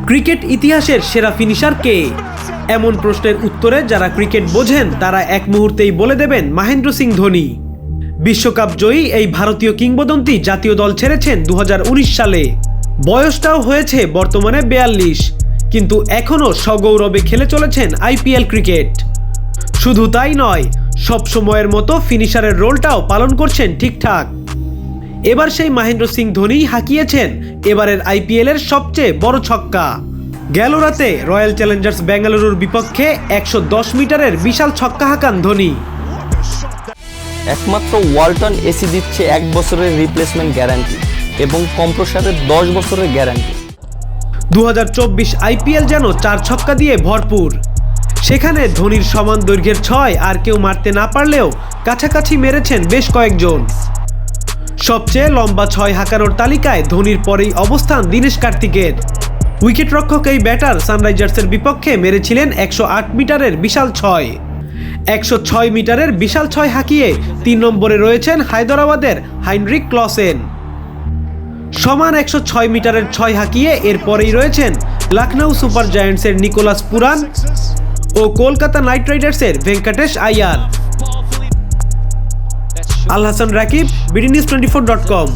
Cricket ইতিহাসের সেরা finisher কে? এমন প্রশ্নের উত্তরে যারা ক্রিকেট বোঝেন তারা এক মুহূর্তেই বলে দেবেন মহেন্দ্র সিং ধোনি। বিশ্বকাপ জয়ী এই ভারতীয় কিংবদন্তি জাতীয় দল ছেড়েছেন 2019 সালে। বয়সটাও হয়েছে বর্তমানে 42, কিন্তু এখনও সগৌরবে খেলে চলেছেন আইপিএল ক্রিকেট। শুধু তাই নয়, সব সময়ের মতো ফিনিশারের রোলটাও পালন করছেন ঠিকঠাক। এবার সেই মহেন্দ্র সিং ধোনি হাঁকিয়েছেন এবারের আইপিএলের সবচেয়ে বড় ছক্কা। গেল রাতে রয়্যাল চ্যালেঞ্জার্স বেঙ্গালুরুর বিপক্ষে 110 মিটারের বিশাল ছক্কা হাঁকান ধোনি। একমাত্র ওয়ালটন এসি দিচ্ছে 1 বছরের রিপ্লেসমেন্ট গ্যারান্টি এবং কম্প্রেসারের 10 বছরের গ্যারান্টি। 2024 আইপিএল যেন 4 ছক্কা দিয়ে ভরপুর। সেখানে ধোনির সমান দৈর্ঘ্যের 6 আর কেউ মারতে না পারলেও কাছাকাছি মেরেছেন বেশ কয়েকজন। সবচেয়ে লম্বা 6 হাঁকানোর তালিকায় ধোনির পরেই অবস্থান দীনেশ কার্তিকের। উইকেটরক্ষক এই ব্যাটার সানরাইজার্সের বিপক্ষে মেরেছিলেন 108 মিটারের বিশাল 6। 106 মিটারের বিশাল 6 হাঁকিয়ে 3 নম্বরে রয়েছেন হায়দরাবাদের হাইনরিক ক্লসেন। সমান 106 মিটারের 6 হাঁকিয়ে এরপরেই রয়েছেন লখনৌ সুপার জায়ান্টসের নিকোলাস পুরান ও কলকাতা নাইট রাইডার্সের Venkatesh Iyer. Al Hasan Rakib, BD news 24.com।